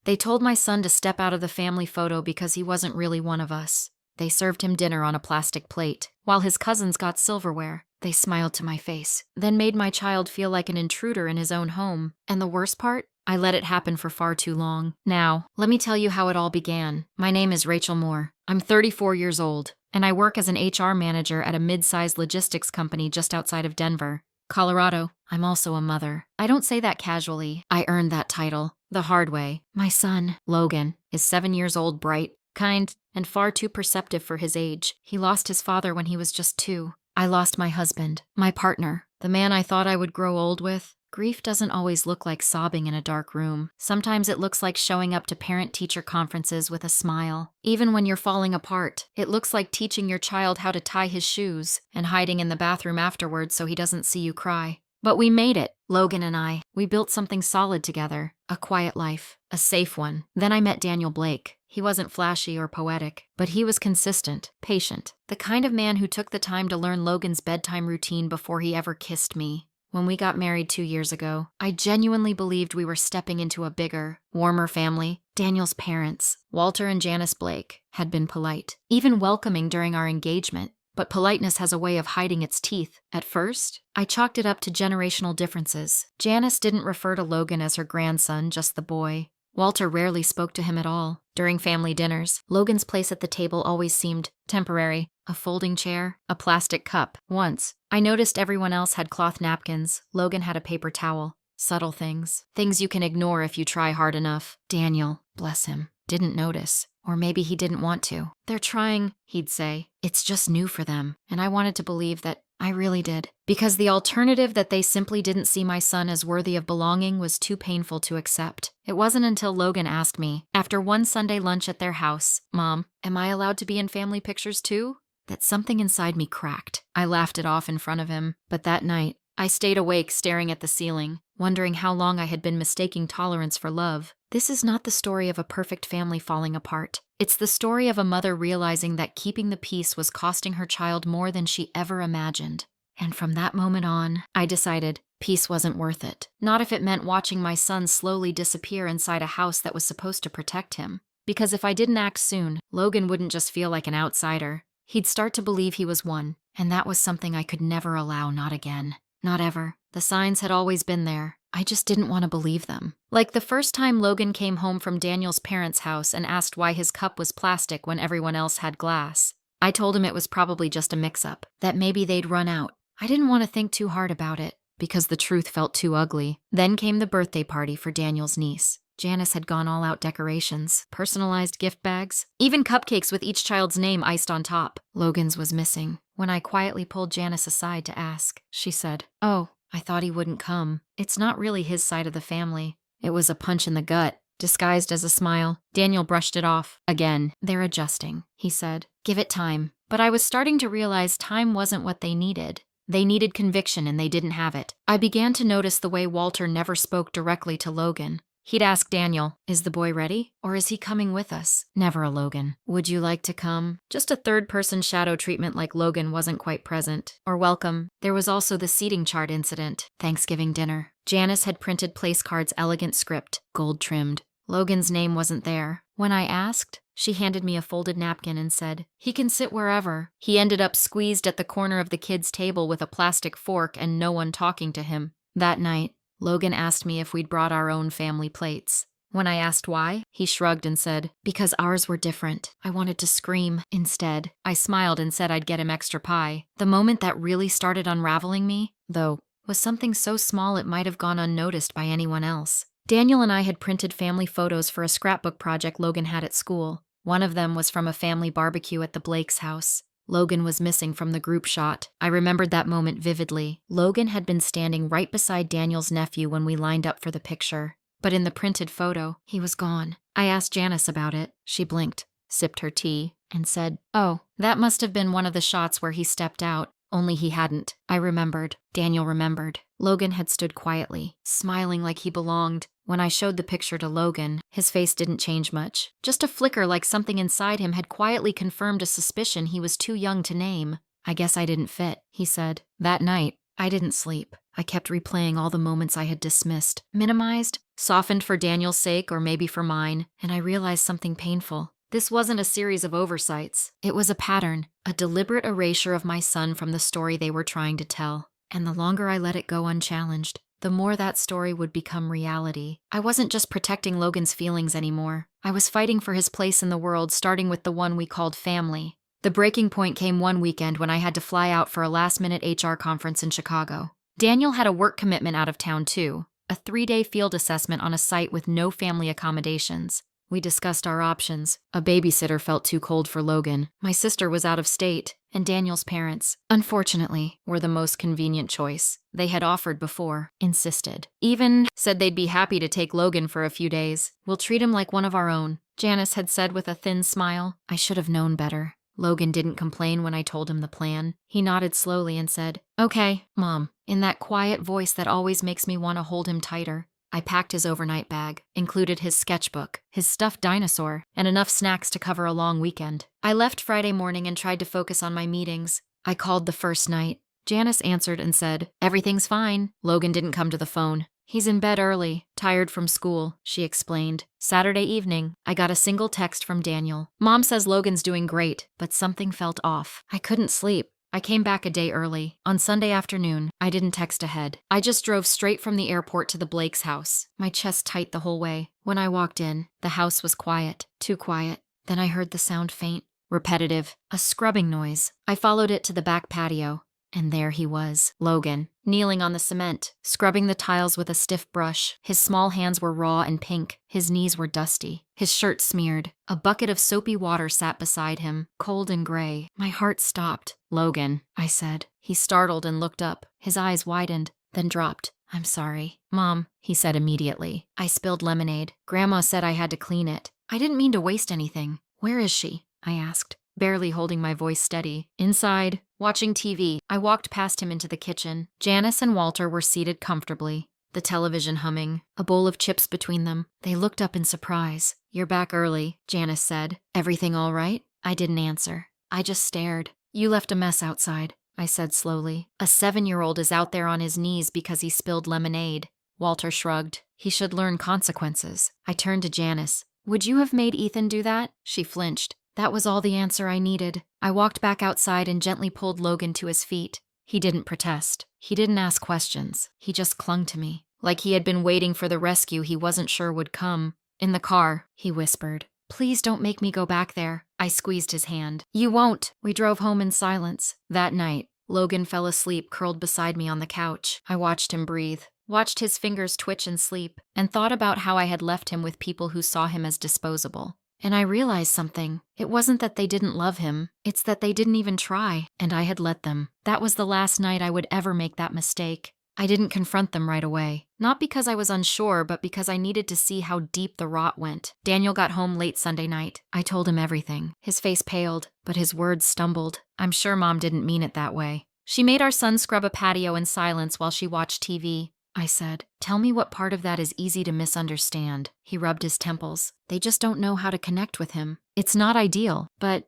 They told my son to step out of the family photo because he wasn't really one of us. They served him dinner on a plastic plate, while his cousins got silverware. They smiled to my face, then made my child feel like an intruder in his own home. And the worst part? I let it happen for far too long. Now, let me tell you how it all began. My name is Rachel Moore. I'm 34 years old, and I work as an HR manager at a mid-sized logistics company just outside of Denver, Colorado. I'm also a mother. I don't say that casually. I earned that title the hard way. My son, Logan, is 7 years old, bright, kind, and far too perceptive for his age. He lost his father when he was just 2. I lost my husband, my partner, the man I thought I would grow old with. Grief doesn't always look like sobbing in a dark room. Sometimes it looks like showing up to parent-teacher conferences with a smile. Even when you're falling apart, it looks like teaching your child how to tie his shoes and hiding in the bathroom afterwards so he doesn't see you cry. But we made it, Logan and I. We built something solid together. A quiet life. A safe one. Then I met Daniel Blake. He wasn't flashy or poetic, but he was consistent, patient. The kind of man who took the time to learn Logan's bedtime routine before he ever kissed me. When we got married 2 years ago, I genuinely believed we were stepping into a bigger, warmer family. Daniel's parents, Walter and Janice Blake, had been polite, even welcoming during our engagement. But politeness has a way of hiding its teeth. At first, I chalked it up to generational differences. Janice didn't refer to Logan as her grandson, just the boy. Walter rarely spoke to him at all. During family dinners, Logan's place at the table always seemed temporary. A folding chair, a plastic cup. Once, I noticed everyone else had cloth napkins. Logan had a paper towel. Subtle things. Things you can ignore if you try hard enough. Daniel, bless him, didn't notice. Or maybe he didn't want to. They're trying, he'd say. It's just new for them. And I wanted to believe that I really did. Because the alternative that they simply didn't see my son as worthy of belonging was too painful to accept. It wasn't until Logan asked me, after one Sunday lunch at their house, "Mom, am I allowed to be in family pictures too?" that something inside me cracked. I laughed it off in front of him. But that night, I stayed awake staring at the ceiling, wondering how long I had been mistaking tolerance for love. This is not the story of a perfect family falling apart. It's the story of a mother realizing that keeping the peace was costing her child more than she ever imagined. And from that moment on, I decided peace wasn't worth it. Not if it meant watching my son slowly disappear inside a house that was supposed to protect him. Because if I didn't act soon, Logan wouldn't just feel like an outsider. He'd start to believe he was one, and that was something I could never allow, not again. Not ever. The signs had always been there. I just didn't want to believe them. Like the first time Logan came home from Daniel's parents' house and asked why his cup was plastic when everyone else had glass. I told him it was probably just a mix-up, that maybe they'd run out. I didn't want to think too hard about it, because the truth felt too ugly. Then came the birthday party for Daniel's niece. Janice had gone all out decorations, personalized gift bags, even cupcakes with each child's name iced on top. Logan's was missing. When I quietly pulled Janice aside to ask, she said, "Oh, I thought he wouldn't come. It's not really his side of the family." It was a punch in the gut, disguised as a smile. Daniel brushed it off. "Again, they're adjusting," he said. "Give it time." But I was starting to realize time wasn't what they needed. They needed conviction and they didn't have it. I began to notice the way Walter never spoke directly to Logan. He'd ask Daniel, "Is the boy ready? Or is he coming with us?" Never a Logan. "Would you like to come?" Just a third-person shadow treatment like Logan wasn't quite present. Or welcome. There was also the seating chart incident. Thanksgiving dinner. Janice had printed place cards' elegant script, gold-trimmed. Logan's name wasn't there. When I asked, she handed me a folded napkin and said, "He can sit wherever." He ended up squeezed at the corner of the kids' table with a plastic fork and no one talking to him. That night, Logan asked me if we'd brought our own family plates. When I asked why, he shrugged and said, "Because ours were different." I wanted to scream. Instead, I smiled and said I'd get him extra pie. The moment that really started unraveling me, though, was something so small it might have gone unnoticed by anyone else. Daniel and I had printed family photos for a scrapbook project Logan had at school. One of them was from a family barbecue at the Blake's house. Logan was missing from the group shot. I remembered that moment vividly. Logan had been standing right beside Daniel's nephew when we lined up for the picture. But in the printed photo, he was gone. I asked Janice about it. She blinked, sipped her tea, and said, "Oh, that must have been one of the shots where he stepped out. Only he hadn't." I remembered. Daniel remembered. Logan had stood quietly, smiling like he belonged. When I showed the picture to Logan, his face didn't change much. Just a flicker like something inside him had quietly confirmed a suspicion he was too young to name. "I guess I didn't fit," he said. That night, I didn't sleep. I kept replaying all the moments I had dismissed, minimized, softened for Daniel's sake or maybe for mine, and I realized something painful. This wasn't a series of oversights. It was a pattern, a deliberate erasure of my son from the story they were trying to tell. And the longer I let it go unchallenged, the more that story would become reality. I wasn't just protecting Logan's feelings anymore. I was fighting for his place in the world, starting with the one we called family. The breaking point came one weekend when I had to fly out for a last-minute HR conference in Chicago. Daniel had a work commitment out of town too, a 3-day field assessment on a site with no family accommodations. We discussed our options. A babysitter felt too cold for Logan. My sister was out of state, and Daniel's parents, unfortunately, were the most convenient choice. They had offered before, insisted. Even said they'd be happy to take Logan for a few days. We'll treat him like one of our own, Janice had said with a thin smile. I should have known better. Logan didn't complain when I told him the plan. He nodded slowly and said, "Okay, Mom," in that quiet voice that always makes me want to hold him tighter. I packed his overnight bag, included his sketchbook, his stuffed dinosaur, and enough snacks to cover a long weekend. I left Friday morning and tried to focus on my meetings. I called the first night. Janice answered and said, "Everything's fine." Logan didn't come to the phone. "He's in bed early, tired from school," she explained. Saturday evening, I got a single text from Daniel. "Mom says Logan's doing great, but something felt off." I couldn't sleep. I came back a day early. On Sunday afternoon, I didn't text ahead. I just drove straight from the airport to the Blakes' house, my chest tight the whole way. When I walked in, the house was quiet, too quiet. Then I heard the sound faint, repetitive, a scrubbing noise. I followed it to the back patio, and there he was, Logan, kneeling on the cement, scrubbing the tiles with a stiff brush. His small hands were raw and pink. His knees were dusty. His shirt smeared. A bucket of soapy water sat beside him, cold and gray. My heart stopped. "Logan," I said. He startled and looked up. His eyes widened, then dropped. "I'm sorry." "Mom," he said immediately. "I spilled lemonade. Grandma said I had to clean it. I didn't mean to waste anything." "Where is she?" I asked, barely holding my voice steady. "Inside, watching TV." I walked past him into the kitchen. Janice and Walter were seated comfortably, the television humming, a bowl of chips between them. They looked up in surprise. "You're back early," Janice said. "Everything all right?" I didn't answer. I just stared. "You left a mess outside," I said slowly. "A 7-year-old is out there on his knees because he spilled lemonade." Walter shrugged. "He should learn consequences." I turned to Janice. "Would you have made Ethan do that?" She flinched. That was all the answer I needed. I walked back outside and gently pulled Logan to his feet. He didn't protest. He didn't ask questions. He just clung to me, like he had been waiting for the rescue he wasn't sure would come. "In the car," he whispered. "Please don't make me go back there." I squeezed his hand. "You won't." We drove home in silence. That night, Logan fell asleep curled beside me on the couch. I watched him breathe, watched his fingers twitch in sleep, and thought about how I had left him with people who saw him as disposable. And I realized something. It wasn't that they didn't love him. It's that they didn't even try, and I had let them. That was the last night I would ever make that mistake. I didn't confront them right away. Not because I was unsure, but because I needed to see how deep the rot went. Daniel got home late Sunday night. I told him everything. His face paled, but his words stumbled. "I'm sure Mom didn't mean it that way." She made our son scrub a patio in silence while she watched TV. I said, "Tell me what part of that is easy to misunderstand." He rubbed his temples. "They just don't know how to connect with him. It's not ideal, but,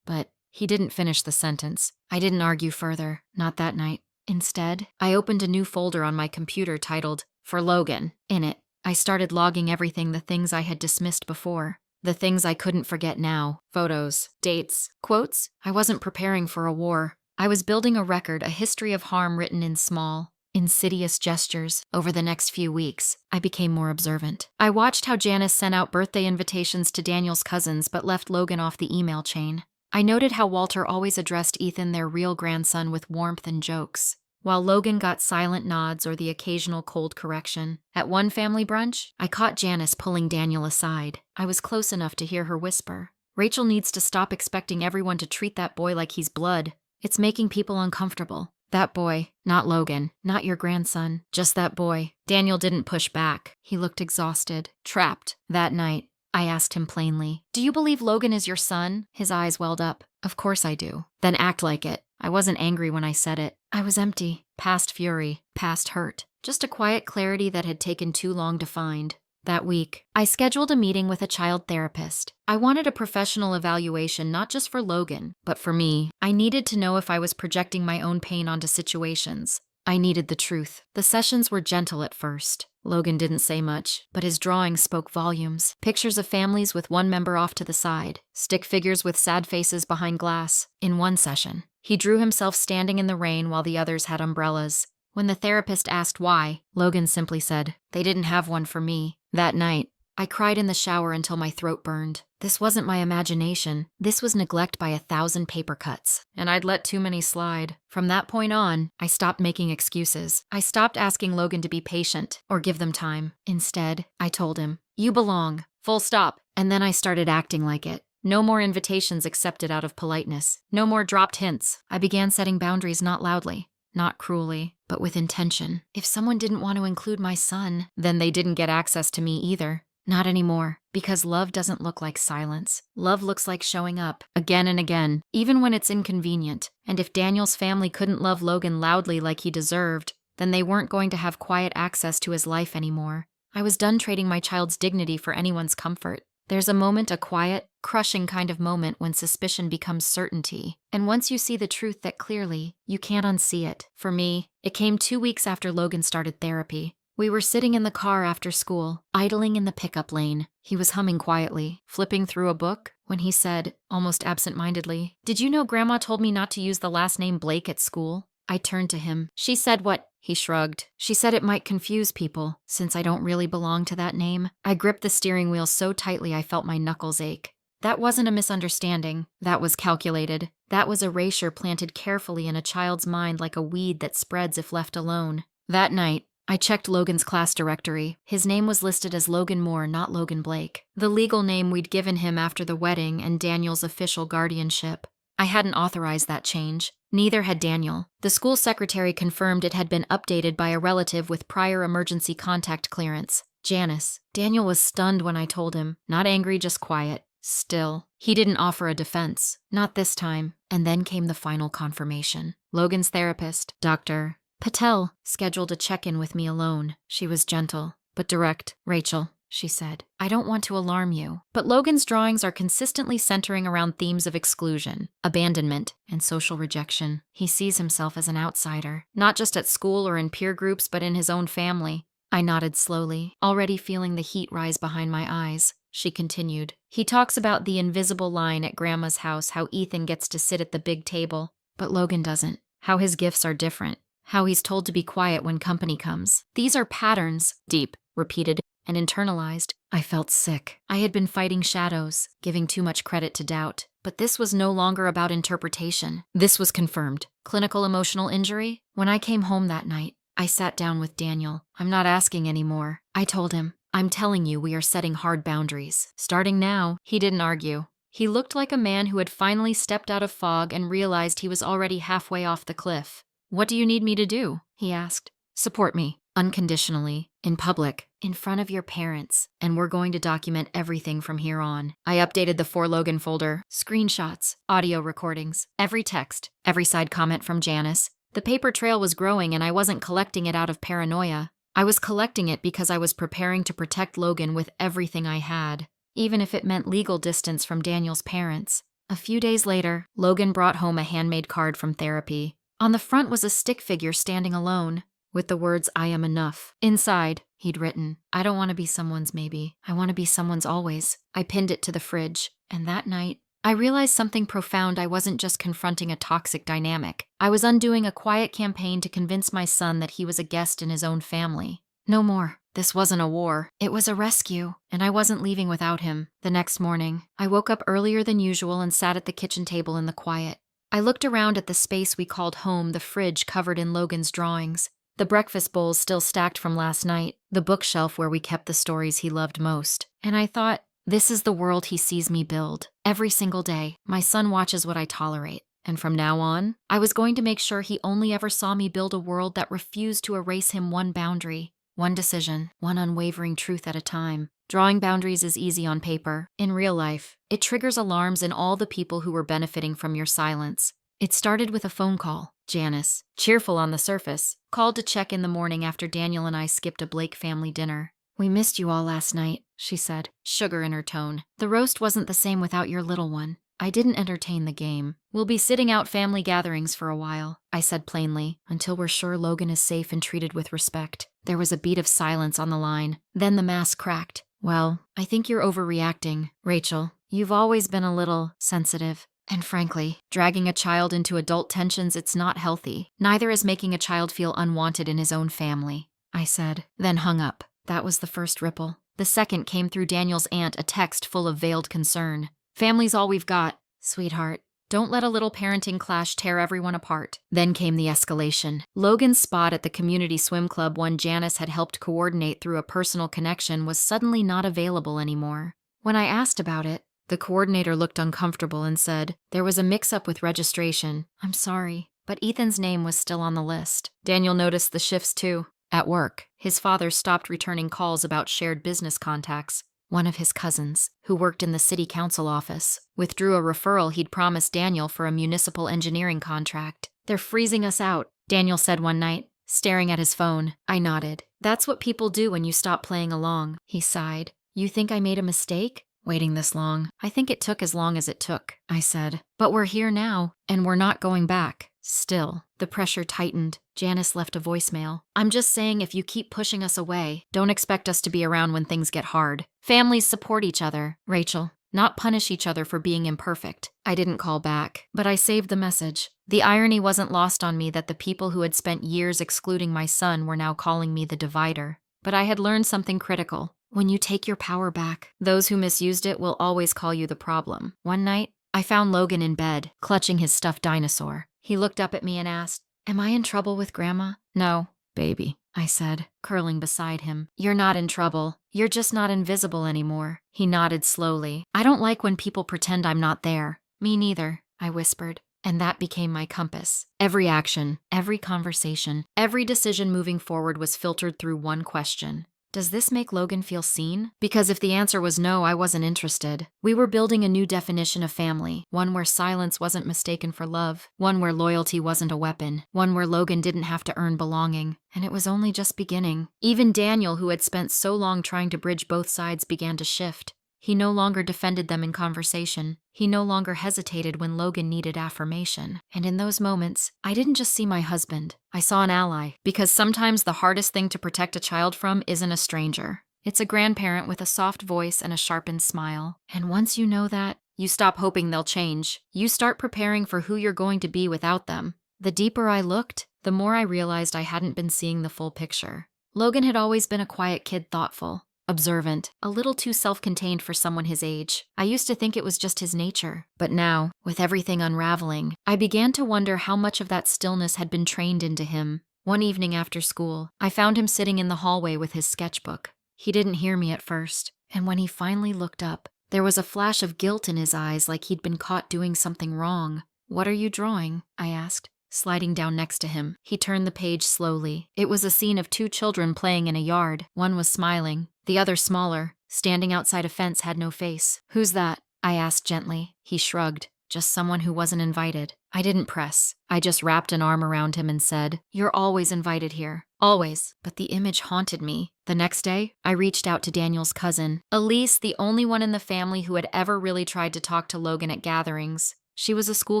he didn't finish the sentence. I didn't argue further, not that night. Instead, I opened a new folder on my computer titled, "For Logan." In it, I started logging everything, the things I had dismissed before, the things I couldn't forget now, photos, dates, quotes. I wasn't preparing for a war. I was building a record, a history of harm written in small, insidious gestures. Over the next few weeks, I became more observant. I watched how Janice sent out birthday invitations to Daniel's cousins but left Logan off the email chain. I noted how Walter always addressed Ethan, their real grandson, with warmth and jokes, while Logan got silent nods or the occasional cold correction. At one family brunch, I caught Janice pulling Daniel aside. I was close enough to hear her whisper, "Rachel needs to stop expecting everyone to treat that boy like he's blood. It's making people uncomfortable." That boy, not Logan, not your grandson, just that boy. Daniel didn't push back. He looked exhausted, trapped. That night, I asked him plainly, "Do you believe Logan is your son?" His eyes welled up. "Of course I do." "Then act like it." I wasn't angry when I said it. I was empty, past fury, past hurt. Just a quiet clarity that had taken too long to find. That week, I scheduled a meeting with a child therapist. I wanted a professional evaluation not just for Logan, but for me. I needed to know if I was projecting my own pain onto situations. I needed the truth. The sessions were gentle at first. Logan didn't say much, but his drawings spoke volumes. Pictures of families with one member off to the side, stick figures with sad faces behind glass. In one session, he drew himself standing in the rain while the others had umbrellas. When the therapist asked why, Logan simply said, "They didn't have one for me." That night, I cried in the shower until my throat burned. This wasn't my imagination. This was neglect by 1,000 paper cuts, and I'd let too many slide. From that point on, I stopped making excuses. I stopped asking Logan to be patient or give them time. Instead, I told him, "You belong. Full stop." And then I started acting like it. No more invitations accepted out of politeness. No more dropped hints. I began setting boundaries not loudly, not cruelly, but with intention. If someone didn't want to include my son, then they didn't get access to me either. Not anymore, because love doesn't look like silence. Love looks like showing up, again and again, even when it's inconvenient. And if Daniel's family couldn't love Logan loudly like he deserved, then they weren't going to have quiet access to his life anymore. I was done trading my child's dignity for anyone's comfort. There's a quiet, crushing kind of moment when suspicion becomes certainty. And once you see the truth that clearly, you can't unsee it. For me, it came 2 weeks after Logan started therapy. We were sitting in the car after school, idling in the pickup lane. He was humming quietly, flipping through a book, when he said, almost absent-mindedly, "Did you know Grandma told me not to use the last name Blake at school?" I turned to him. "She said what?" He shrugged. "She said it might confuse people, since I don't really belong to that name." I gripped the steering wheel so tightly I felt my knuckles ache. That wasn't a misunderstanding. That was calculated. That was erasure planted carefully in a child's mind like a weed that spreads if left alone. That night, I checked Logan's class directory. His name was listed as Logan Moore, not Logan Blake, the legal name we'd given him after the wedding and Daniel's official guardianship. I hadn't authorized that change. Neither had Daniel. The school secretary confirmed it had been updated by a relative with prior emergency contact clearance, Janice. Daniel was stunned when I told him, not angry, just quiet. Still, he didn't offer a defense. Not this time. And then came the final confirmation. Logan's therapist, Dr. Patel, scheduled a check-in with me alone. She was gentle, but direct. "Rachel," she said, "I don't want to alarm you, but Logan's drawings are consistently centering around themes of exclusion, abandonment, and social rejection. He sees himself as an outsider, not just at school or in peer groups, but in his own family." I nodded slowly, already feeling the heat rise behind my eyes. She continued, "He talks about the invisible line at Grandma's house, how Ethan gets to sit at the big table, but Logan doesn't. How his gifts are different. How he's told to be quiet when company comes. These are patterns," deep, repeated, and internalized. I felt sick. I had been fighting shadows, giving too much credit to doubt. But this was no longer about interpretation. This was confirmed. Clinical emotional injury? When I came home that night, I sat down with Daniel. "I'm not asking anymore." I told him, "I'm telling you we are setting hard boundaries. Starting now." He didn't argue. He looked like a man who had finally stepped out of fog and realized he was already halfway off the cliff. "What do you need me to do?" he asked. "Support me, unconditionally, in public, in front of your parents, and we're going to document everything from here on." I updated the For Logan folder, screenshots, audio recordings, every text, every side comment from Janice. The paper trail was growing and I wasn't collecting it out of paranoia. I was collecting it because I was preparing to protect Logan with everything I had, even if it meant legal distance from Daniel's parents. A few days later, Logan brought home a handmade card from therapy. On the front was a stick figure standing alone, with the words, "I am enough." Inside, he'd written, "I don't want to be someone's maybe. I want to be someone's always." I pinned it to the fridge, and that night, I realized something profound. I wasn't just confronting a toxic dynamic. I was undoing a quiet campaign to convince my son that he was a guest in his own family. No more. This wasn't a war. It was a rescue, and I wasn't leaving without him. The next morning, I woke up earlier than usual and sat at the kitchen table in the quiet. I looked around at the space we called home, the fridge covered in Logan's drawings, the breakfast bowls still stacked from last night, the bookshelf where we kept the stories he loved most. And I thought, this is the world he sees me build. Every single day, my son watches what I tolerate. And from now on, I was going to make sure he only ever saw me build a world that refused to erase him one boundary, one decision, one unwavering truth at a time. Drawing boundaries is easy on paper. In real life, it triggers alarms in all the people who were benefiting from your silence. It started with a phone call. Janice, cheerful on the surface, called to check in the morning after Daniel and I skipped a Blake family dinner. "We missed you all last night," she said, sugar in her tone. "The roast wasn't the same without your little one." I didn't entertain the game. We'll be sitting out family gatherings for a while, I said plainly, until we're sure Logan is safe and treated with respect. There was a beat of silence on the line. Then the mask cracked. Well, I think you're overreacting, Rachel. You've always been a little sensitive. And frankly, dragging a child into adult tensions, it's not healthy. Neither is making a child feel unwanted in his own family, I said, then hung up. That was the first ripple. The second came through Daniel's aunt, a text full of veiled concern. Family's all we've got, sweetheart. Don't let a little parenting clash tear everyone apart. Then came the escalation. Logan's spot at the community swim club, one Janice had helped coordinate through a personal connection, was suddenly not available anymore. When I asked about it, the coordinator looked uncomfortable and said, there was a mix-up with registration. I'm sorry, but Ethan's name was still on the list. Daniel noticed the shifts too. At work, his father stopped returning calls about shared business contacts. One of his cousins, who worked in the city council office, withdrew a referral he'd promised Daniel for a municipal engineering contract. They're freezing us out, Daniel said one night, staring at his phone. I nodded. That's what people do when you stop playing along, he sighed. You think I made a mistake? Waiting this long. I think it took as long as it took, I said. But we're here now, and we're not going back. Still, the pressure tightened. Janice left a voicemail. I'm just saying, if you keep pushing us away, don't expect us to be around when things get hard. Families support each other, Rachel, not punish each other for being imperfect. I didn't call back, but I saved the message. The irony wasn't lost on me that the people who had spent years excluding my son were now calling me the divider. But I had learned something critical. When you take your power back, those who misused it will always call you the problem. One night, I found Logan in bed, clutching his stuffed dinosaur. He looked up at me and asked, Am I in trouble with Grandma? No, baby, I said, curling beside him. You're not in trouble. You're just not invisible anymore. He nodded slowly. I don't like when people pretend I'm not there. Me neither, I whispered. And that became my compass. Every action, every conversation, every decision moving forward was filtered through one question. Does this make Logan feel seen? Because if the answer was no, I wasn't interested. We were building a new definition of family, one where silence wasn't mistaken for love, one where loyalty wasn't a weapon, one where Logan didn't have to earn belonging. And it was only just beginning. Even Daniel, who had spent so long trying to bridge both sides, began to shift. He no longer defended them in conversation. He no longer hesitated when Logan needed affirmation. And in those moments, I didn't just see my husband. I saw an ally, because sometimes the hardest thing to protect a child from isn't a stranger. It's a grandparent with a soft voice and a sharpened smile. And once you know that, you stop hoping they'll change. You start preparing for who you're going to be without them. The deeper I looked, the more I realized I hadn't been seeing the full picture. Logan had always been a quiet kid, thoughtful, observant, a little too self-contained for someone his age. I used to think it was just his nature. But now, with everything unraveling, I began to wonder how much of that stillness had been trained into him. One evening after school, I found him sitting in the hallway with his sketchbook. He didn't hear me at first, and when he finally looked up, there was a flash of guilt in his eyes, like he'd been caught doing something wrong. What are you drawing? I asked. Sliding down next to him, he turned the page slowly. It was a scene of two children playing in a yard. One was smiling. The other, smaller, standing outside a fence, had no face. Who's that? I asked gently. He shrugged. Just someone who wasn't invited. I didn't press. I just wrapped an arm around him and said, You're always invited here. Always. But the image haunted me. The next day, I reached out to Daniel's cousin, Elise, the only one in the family who had ever really tried to talk to Logan at gatherings. She was a school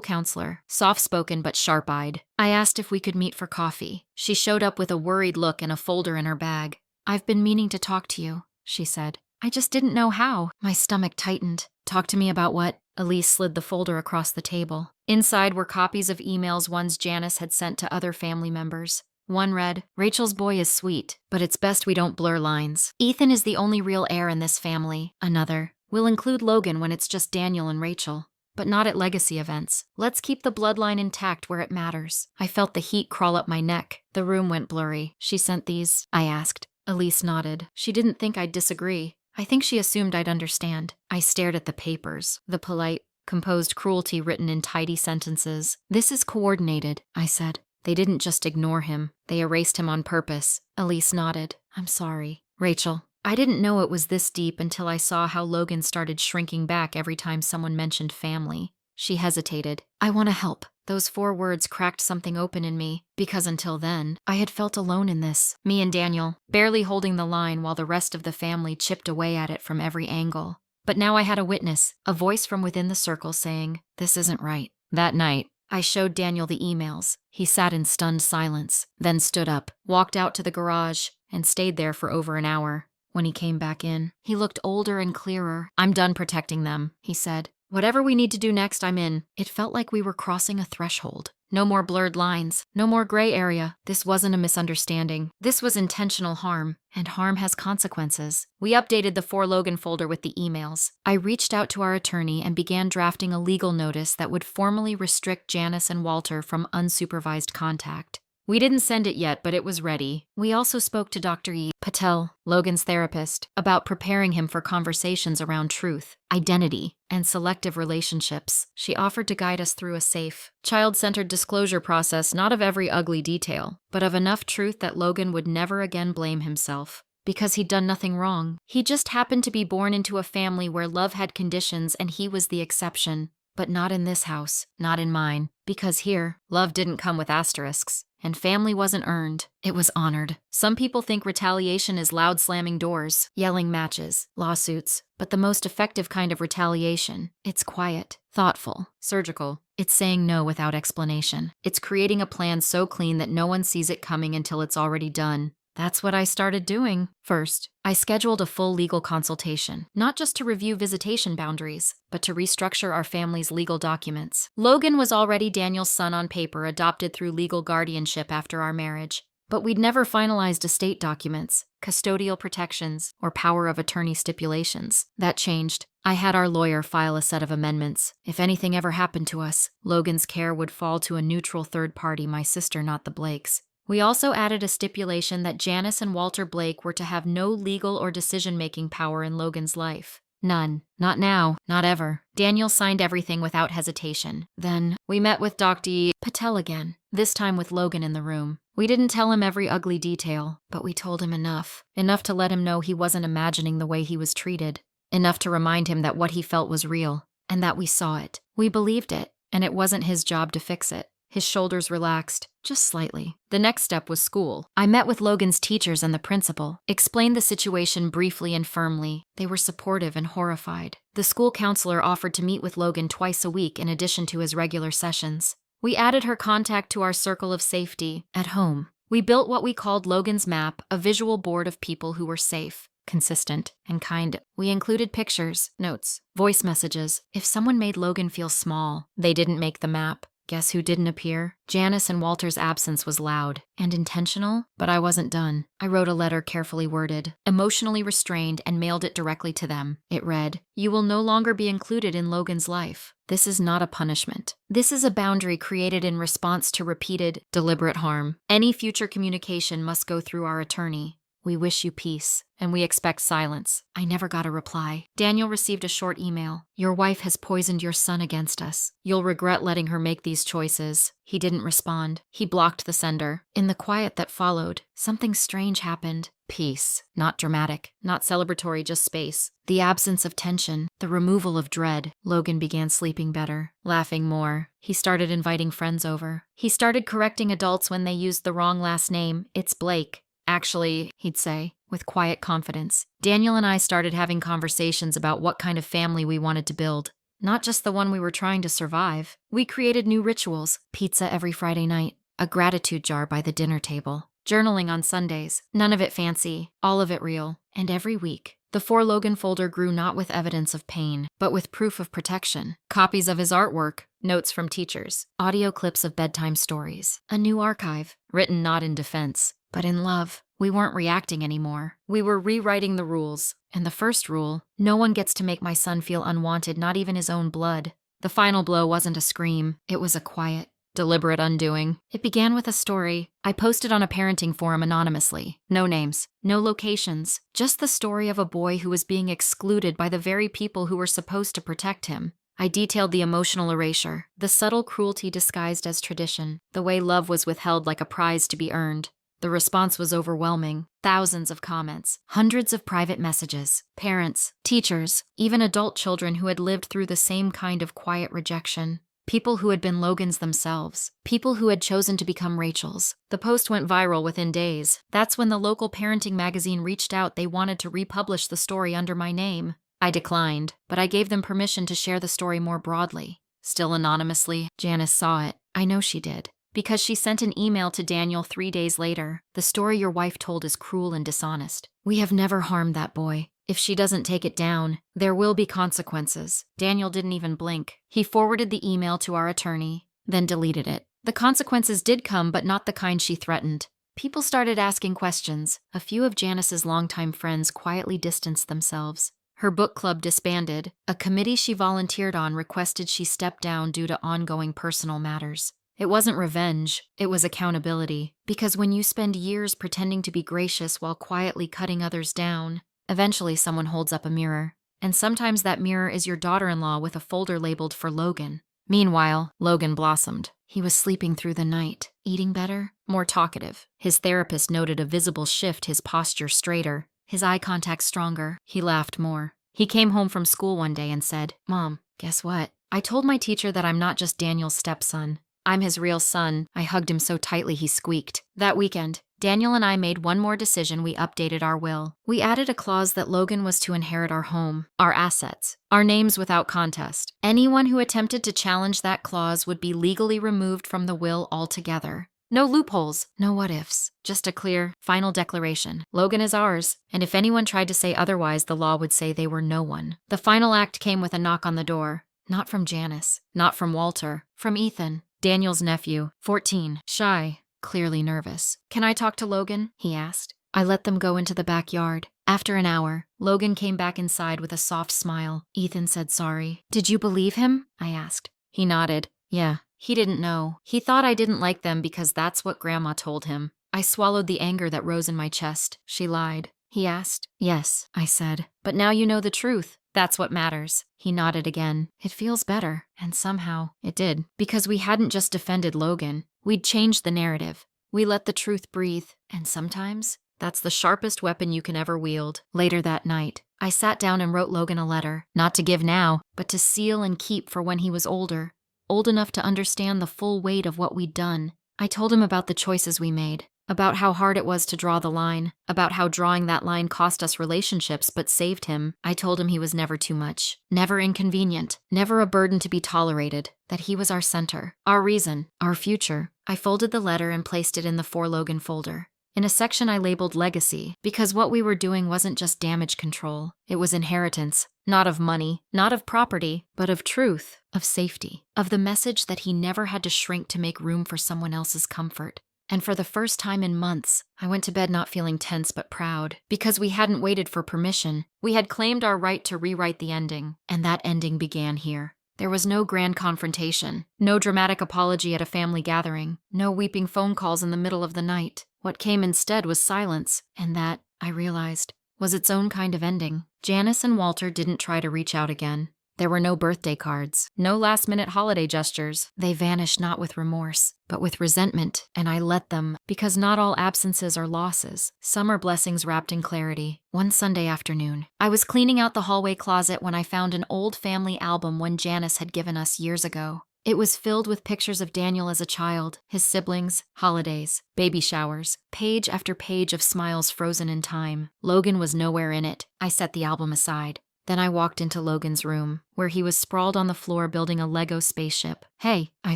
counselor, soft-spoken but sharp-eyed. I asked if we could meet for coffee. She showed up with a worried look and a folder in her bag. I've been meaning to talk to you, she said. I just didn't know how. My stomach tightened. Talk to me about what? Elise slid the folder across the table. Inside were copies of emails ones Janice had sent to other family members. One read, Rachel's boy is sweet, but it's best we don't blur lines. Ethan is the only real heir in this family. Another, we'll include Logan when it's just Daniel and Rachel. But not at legacy events. Let's keep the bloodline intact where it matters. I felt the heat crawl up my neck. The room went blurry. She sent these? I asked. Elise nodded. She didn't think I'd disagree. I think she assumed I'd understand. I stared at the papers. The polite, composed cruelty written in tidy sentences. This is coordinated, I said. They didn't just ignore him. They erased him on purpose. Elise nodded. I'm sorry. Rachel. I didn't know it was this deep until I saw how Logan started shrinking back every time someone mentioned family. She hesitated. I want to help. Those 4 words cracked something open in me, because until then, I had felt alone in this. Me and Daniel, barely holding the line while the rest of the family chipped away at it from every angle. But now I had a witness, a voice from within the circle saying, "This isn't right." That night, I showed Daniel the emails. He sat in stunned silence, then stood up, walked out to the garage, and stayed there for over an hour. When he came back in, he looked older and clearer. "I'm done protecting them," he said. "Whatever we need to do next, I'm in." It felt like we were crossing a threshold. No more blurred lines, no more gray area. This wasn't a misunderstanding. This was intentional harm, and harm has consequences. We updated the For Logan folder with the emails. I reached out to our attorney and began drafting a legal notice that would formally restrict Janice and Walter from unsupervised contact. We didn't send it yet, but it was ready. We also spoke to Dr. E. Patel, Logan's therapist, about preparing him for conversations around truth, identity, and selective relationships. She offered to guide us through a safe, child-centered disclosure process, not of every ugly detail, but of enough truth that Logan would never again blame himself. Because he'd done nothing wrong. He just happened to be born into a family where love had conditions and he was the exception. But not in this house, not in mine. Because here, love didn't come with asterisks. And family wasn't earned, it was honored. Some people think retaliation is loud slamming doors, yelling matches, lawsuits. But the most effective kind of retaliation, it's quiet, thoughtful, surgical. It's saying no without explanation. It's creating a plan so clean that no one sees it coming until it's already done. That's what I started doing. First, I scheduled a full legal consultation, not just to review visitation boundaries, but to restructure our family's legal documents. Logan was already Daniel's son on paper, adopted through legal guardianship after our marriage. But we'd never finalized estate documents, custodial protections, or power of attorney stipulations. That changed. I had our lawyer file a set of amendments. If anything ever happened to us, Logan's care would fall to a neutral third party, my sister, not the Blakes. We also added a stipulation that Janice and Walter Blake were to have no legal or decision-making power in Logan's life. None. Not now. Not ever. Daniel signed everything without hesitation. Then, we met with Dr. Patel again, this time with Logan in the room. We didn't tell him every ugly detail, but we told him enough. Enough to let him know he wasn't imagining the way he was treated. Enough to remind him that what he felt was real, and that we saw it. We believed it, and it wasn't his job to fix it. His shoulders relaxed, just slightly. The next step was school. I met with Logan's teachers and the principal, explained the situation briefly and firmly. They were supportive and horrified. The school counselor offered to meet with Logan twice a week in addition to his regular sessions. We added her contact to our circle of safety at home. We built what we called Logan's Map, a visual board of people who were safe, consistent, and kind. We included pictures, notes, voice messages. If someone made Logan feel small, they didn't make the map. Guess who didn't appear? Janice and Walter's absence was loud and intentional, but I wasn't done. I wrote a letter carefully worded, emotionally restrained, and mailed it directly to them. It read, "You will no longer be included in Logan's life. This is not a punishment. This is a boundary created in response to repeated, deliberate harm. Any future communication must go through our attorney. We wish you peace, and we expect silence." I never got a reply. Daniel received a short email. "Your wife has poisoned your son against us. You'll regret letting her make these choices." He didn't respond. He blocked the sender. In the quiet that followed, something strange happened. Peace. Not dramatic, not celebratory, just space. The absence of tension, the removal of dread. Logan began sleeping better, laughing more. He started inviting friends over. He started correcting adults when they used the wrong last name. "It's Blake." "Actually," he'd say, with quiet confidence. Daniel and I started having conversations about what kind of family we wanted to build. Not just the one we were trying to survive. We created new rituals. Pizza every Friday night. A gratitude jar by the dinner table. Journaling on Sundays. None of it fancy. All of it real. And every week, the For Logan folder grew not with evidence of pain, but with proof of protection. Copies of his artwork. Notes from teachers. Audio clips of bedtime stories. A new archive. Written not in defense, but in love. We weren't reacting anymore. We were rewriting the rules. And the first rule, no one gets to make my son feel unwanted, not even his own blood. The final blow wasn't a scream. It was a quiet, deliberate undoing. It began with a story. I posted on a parenting forum anonymously. No names, no locations, just the story of a boy who was being excluded by the very people who were supposed to protect him. I detailed the emotional erasure, the subtle cruelty disguised as tradition, the way love was withheld like a prize to be earned. The response was overwhelming. Thousands of comments, hundreds of private messages, parents, teachers, even adult children who had lived through the same kind of quiet rejection. People who had been Logan's themselves, people who had chosen to become Rachel's. The post went viral within days. That's when the local parenting magazine reached out. They wanted to republish the story under my name. I declined, but I gave them permission to share the story more broadly. Still anonymously, Janice saw it. I know she did. Because she sent an email to Daniel 3 days later. The story your wife told is cruel and dishonest. We have never harmed that boy. If she doesn't take it down, there will be consequences. Daniel didn't even blink. He forwarded the email to our attorney, then deleted it. The consequences did come, but not the kind she threatened. People started asking questions. A few of Janice's longtime friends quietly distanced themselves. Her book club disbanded. A committee she volunteered on requested she step down due to ongoing personal matters. It wasn't revenge, it was accountability. Because when you spend years pretending to be gracious while quietly cutting others down, eventually someone holds up a mirror. And sometimes that mirror is your daughter-in-law with a folder labeled for Logan. Meanwhile, Logan blossomed. He was sleeping through the night, eating better, more talkative. His therapist noted a visible shift, his posture straighter, his eye contact stronger. He laughed more. He came home from school one day and said, "Mom, guess what? I told my teacher that I'm not just Daniel's stepson. I'm his real son." I hugged him so tightly he squeaked. That weekend, Daniel and I made one more decision. We updated our will. We added a clause that Logan was to inherit our home, our assets, our names without contest. Anyone who attempted to challenge that clause would be legally removed from the will altogether. No loopholes, no what-ifs, just a clear, final declaration. Logan is ours, and if anyone tried to say otherwise, the law would say they were no one. The final act came with a knock on the door. Not from Janice, not from Walter, from Ethan. Daniel's nephew, 14, shy, clearly nervous. "Can I talk to Logan?" he asked. I let them go into the backyard. After an hour, Logan came back inside with a soft smile. Ethan said sorry. "Did you believe him?" I asked. He nodded. "Yeah." He didn't know. He thought I didn't like them because that's what Grandma told him. I swallowed the anger that rose in my chest. She lied. He asked. "Yes," I said. "But now you know the truth. That's what matters." He nodded again. "It feels better." And somehow, it did. Because we hadn't just defended Logan. We'd changed the narrative. We let the truth breathe. And sometimes, that's the sharpest weapon you can ever wield. Later that night, I sat down and wrote Logan a letter. Not to give now, but to seal and keep for when he was older. Old enough to understand the full weight of what we'd done. I told him about the choices we made. About how hard it was to draw the line, about how drawing that line cost us relationships but saved him. I told him he was never too much, never inconvenient, never a burden to be tolerated, that he was our center, our reason, our future. I folded the letter and placed it in the For Logan folder. In a section I labeled Legacy, because what we were doing wasn't just damage control. It was inheritance, not of money, not of property, but of truth, of safety, of the message that he never had to shrink to make room for someone else's comfort. And for the first time in months, I went to bed not feeling tense but proud, because we hadn't waited for permission. We had claimed our right to rewrite the ending, and that ending began here. There was no grand confrontation, no dramatic apology at a family gathering, no weeping phone calls in the middle of the night. What came instead was silence, and that, I realized, was its own kind of ending. Janice and Walter didn't try to reach out again. There were no birthday cards, no last-minute holiday gestures. They vanished not with remorse, but with resentment, and I let them, because not all absences are losses. Some are blessings wrapped in clarity. One Sunday afternoon, I was cleaning out the hallway closet when I found an old family album one Janice had given us years ago. It was filled with pictures of Daniel as a child, his siblings, holidays, baby showers, page after page of smiles frozen in time. Logan was nowhere in it. I set the album aside. Then I walked into Logan's room, where he was sprawled on the floor building a Lego spaceship. "Hey," I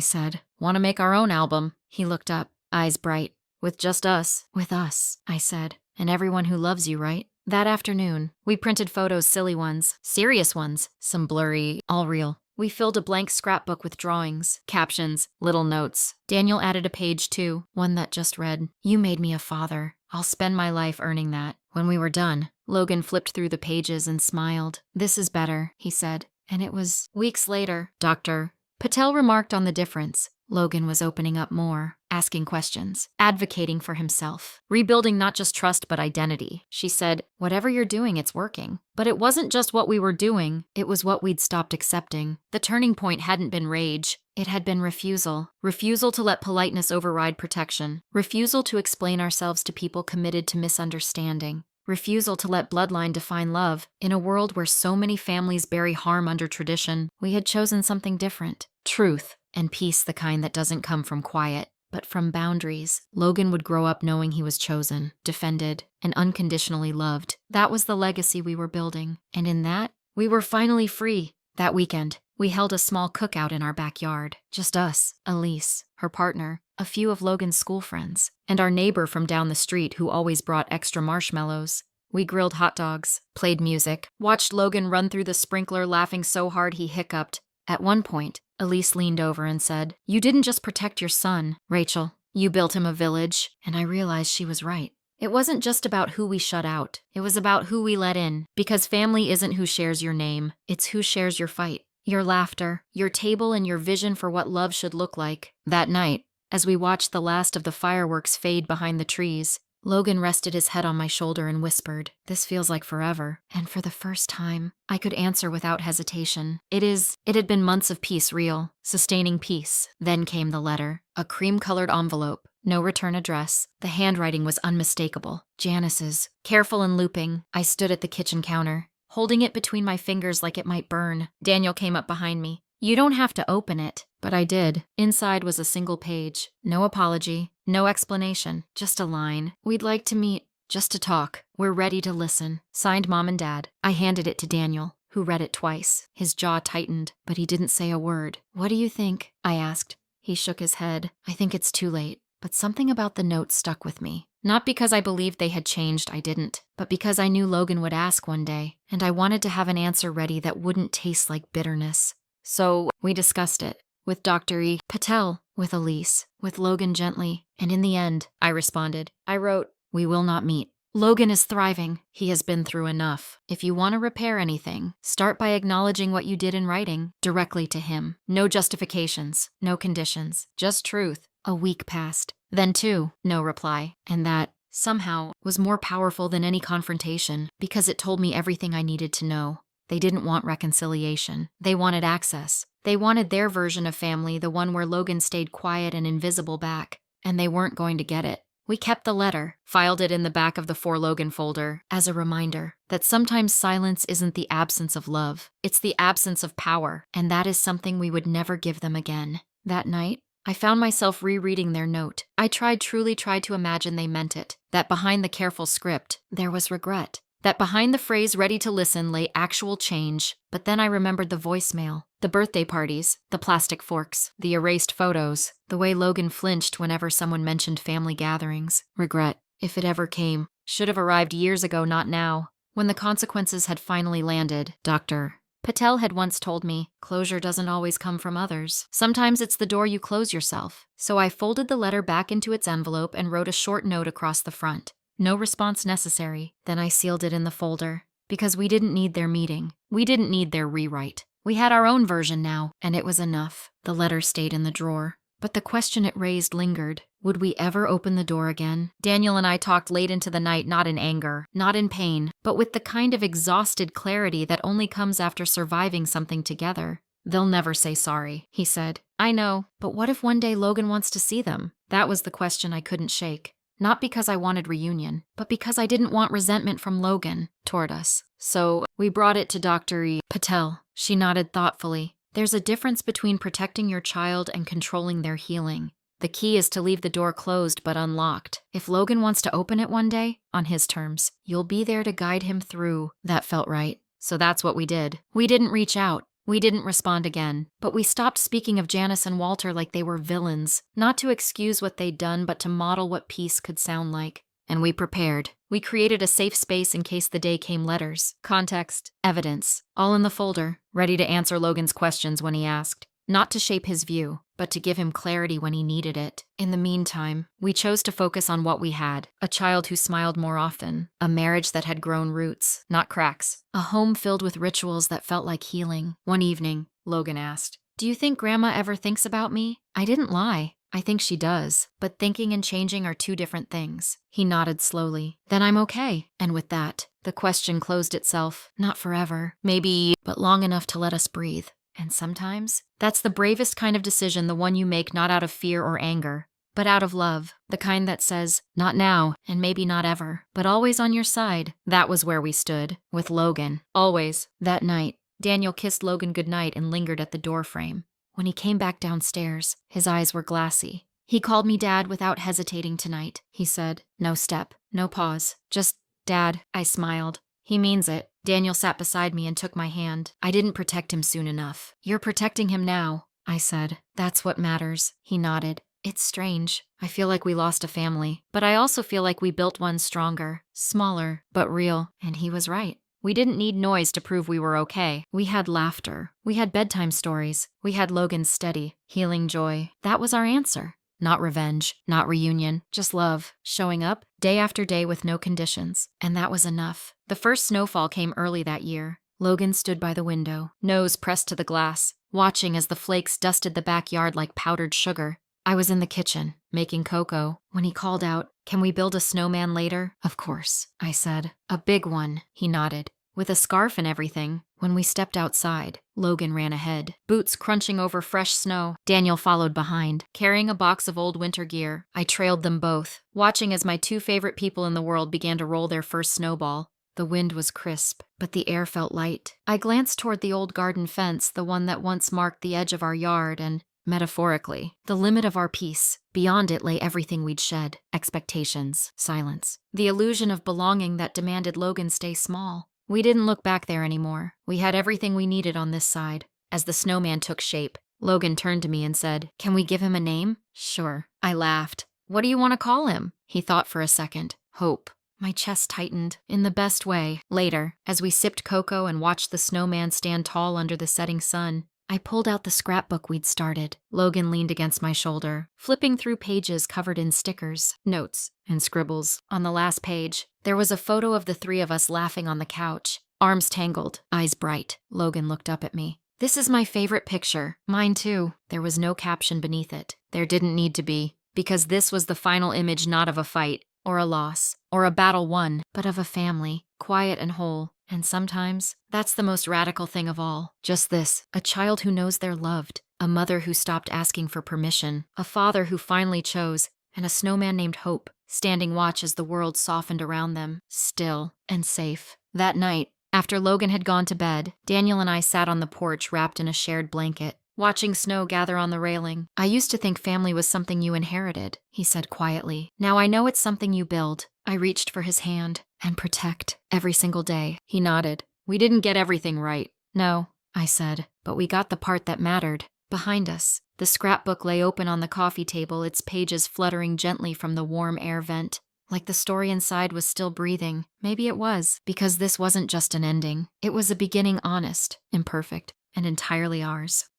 said, "want to make our own album?" He looked up, eyes bright. "With just us." "With us," I said, "and everyone who loves you, right?" That afternoon, we printed photos, silly ones, serious ones, some blurry, all real. We filled a blank scrapbook with drawings, captions, little notes. Daniel added a page too, one that just read, "You made me a father. I'll spend my life earning that." When we were done, Logan flipped through the pages and smiled. "This is better," he said. And it was weeks later. Dr. Patel remarked on the difference. Logan was opening up more, asking questions, advocating for himself, rebuilding not just trust but identity. She said, "Whatever you're doing, it's working." But it wasn't just what we were doing, it was what we'd stopped accepting. The turning point hadn't been rage. It had been refusal. Refusal to let politeness override protection. Refusal to explain ourselves to people committed to misunderstanding. Refusal to let bloodline define love. In a world where so many families bury harm under tradition, we had chosen something different. Truth. And peace, the kind that doesn't come from quiet, but from boundaries. Logan would grow up knowing he was chosen, defended, and unconditionally loved. That was the legacy we were building, and in that, We were finally free. That weekend, we held a small cookout in our backyard. Just us, Elise, her partner, a few of Logan's school friends, and our neighbor from down the street who always brought extra marshmallows. We grilled hot dogs, played music, watched Logan run through the sprinkler laughing so hard he hiccuped. At one point, Elise leaned over and said, "You didn't just protect your son, Rachel. You built him a village." And I realized she was right. It wasn't just about who we shut out. It was about who we let in. Because family isn't who shares your name. It's who shares your fight, your laughter, your table, and your vision for what love should look like. That night, as we watched the last of the fireworks fade behind the trees, Logan rested his head on my shoulder and whispered, "This feels like forever." And for the first time, I could answer without hesitation. It had been months of peace, real, sustaining peace. Then came the letter, a cream-colored envelope, no return address. The handwriting was unmistakable. Janice's. Careful and looping, I stood at the kitchen counter, holding it between my fingers like it might burn. Daniel came up behind me. "You don't have to open it." But I did. Inside was a single page. No apology, no explanation, just a line. "We'd like to meet, just to talk. We're ready to listen. Signed, Mom and Dad." I handed it to Daniel, who read it twice. His jaw tightened, but he didn't say a word. "What do you think?" I asked. He shook his head. "I think it's too late." But something about the note stuck with me. Not because I believed they had changed, I didn't, but because I knew Logan would ask one day, and I wanted to have an answer ready that wouldn't taste like bitterness. So we discussed it. With Dr. Patel, with Elise, with Logan gently, and in the end, I responded. I wrote, "We will not meet. Logan is thriving. He has been through enough. If you want to repair anything, start by acknowledging what you did in writing, directly to him. No justifications, no conditions, just truth." A week passed. Then 2, no reply. And that, somehow, was more powerful than any confrontation, because it told me everything I needed to know. They didn't want reconciliation. They wanted access. They wanted their version of family, the one where Logan stayed quiet and invisible back. And they weren't going to get it. We kept the letter, filed it in the back of the For Logan folder, as a reminder that sometimes silence isn't the absence of love. It's the absence of power, and that is something we would never give them again. That night, I found myself rereading their note. I truly tried to imagine they meant it, that behind the careful script, there was regret. That behind the phrase "ready to listen" lay actual change. But then I remembered the voicemail, the birthday parties, the plastic forks, the erased photos, the way Logan flinched whenever someone mentioned family gatherings. Regret, if it ever came, should have arrived years ago, not now. When the consequences had finally landed, Dr. Patel had once told me, closure doesn't always come from others. Sometimes it's the door you close yourself. So I folded the letter back into its envelope and wrote a short note across the front. No response necessary. Then I sealed it in the folder. Because we didn't need their meeting. We didn't need their rewrite. We had our own version now, and it was enough. The letter stayed in the drawer. But the question it raised lingered. Would we ever open the door again? Daniel and I talked late into the night, not in anger, not in pain, but with the kind of exhausted clarity that only comes after surviving something together. "They'll never say sorry," he said. "I know, but what if one day Logan wants to see them?" That was the question I couldn't shake. Not because I wanted reunion, but because I didn't want resentment from Logan toward us. So we brought it to Dr. Patel. She nodded thoughtfully. "There's a difference between protecting your child and controlling their healing. The key is to leave the door closed but unlocked. If Logan wants to open it one day, on his terms, you'll be there to guide him through." That felt right. So that's what we did. We didn't reach out. We didn't respond again, but we stopped speaking of Janice and Walter like they were villains, not to excuse what they'd done, but to model what peace could sound like. And we prepared. We created a safe space in case the day came: letters, context, evidence, all in the folder, ready to answer Logan's questions when he asked. Not to shape his view, but to give him clarity when he needed it. In the meantime, we chose to focus on what we had: a child who smiled more often, a marriage that had grown roots, not cracks, a home filled with rituals that felt like healing. One evening, Logan asked, "Do you think Grandma ever thinks about me?" I didn't lie. I think she does, but thinking and changing are 2 different things. He nodded slowly. "Then I'm okay." And with that, the question closed itself. Not forever, maybe, but long enough to let us breathe. And sometimes, that's the bravest kind of decision, the one you make not out of fear or anger, but out of love. The kind that says, not now, and maybe not ever, but always on your side. That was where we stood, with Logan. Always. That night, Daniel kissed Logan goodnight and lingered at the doorframe. When he came back downstairs, his eyes were glassy. "He called me Dad without hesitating tonight," he said. No step, no pause. Just, "Dad." I smiled. He means it. Daniel sat beside me and took my hand. I didn't protect him soon enough. You're protecting him now, I said. That's what matters. He nodded. It's strange. I feel like we lost a family, but I also feel like we built one stronger, smaller, but real, and he was right. We didn't need noise to prove we were okay. We had laughter. We had bedtime stories. We had Logan's steady, healing joy. That was our answer. Not revenge, not reunion, just love, showing up day after day with no conditions. And that was enough. The first snowfall came early that year. Logan stood by the window, nose pressed to the glass, watching as the flakes dusted the backyard like powdered sugar. I was in the kitchen, making cocoa, when he called out, "Can we build a snowman later?" "Of course," I said. "A big one," he nodded. With a scarf and everything. When we stepped outside, Logan ran ahead, boots crunching over fresh snow. Daniel followed behind, carrying a box of old winter gear. I trailed them both, watching as my two favorite people in the world began to roll their first snowball. The wind was crisp, but the air felt light. I glanced toward the old garden fence, the one that once marked the edge of our yard, and metaphorically, the limit of our peace. Beyond it lay everything we'd shed. Expectations, silence, the illusion of belonging that demanded Logan stay small. We didn't look back there anymore. We had everything we needed on this side. As the snowman took shape, Logan turned to me and said, "Can we give him a name?" "Sure." I laughed. "What do you want to call him?" He thought for a second. "Hope." My chest tightened, in the best way. Later, as we sipped cocoa and watched the snowman stand tall under the setting sun, I pulled out the scrapbook we'd started. Logan leaned against my shoulder, flipping through pages covered in stickers, notes, and scribbles. On the last page, there was a photo of the three of us laughing on the couch, arms tangled, eyes bright. Logan looked up at me. "This is my favorite picture. Mine too." There was no caption beneath it. There didn't need to be, because this was the final image not of a fight, or a loss, or a battle won, but of a family, quiet and whole. And sometimes, that's the most radical thing of all. Just this, a child who knows they're loved, a mother who stopped asking for permission, a father who finally chose, and a snowman named Hope, standing watch as the world softened around them, still and safe. That night, after Logan had gone to bed, Daniel and I sat on the porch wrapped in a shared blanket, watching snow gather on the railing. "I used to think family was something you inherited," he said quietly. "Now I know it's something you build." I reached for his hand. "And protect, every single day." He nodded. "We didn't get everything right." "No," I said, "but we got the part that mattered." Behind us, the scrapbook lay open on the coffee table, its pages fluttering gently from the warm air vent. Like the story inside was still breathing. Maybe it was, because this wasn't just an ending. It was a beginning honest, imperfect, and entirely ours.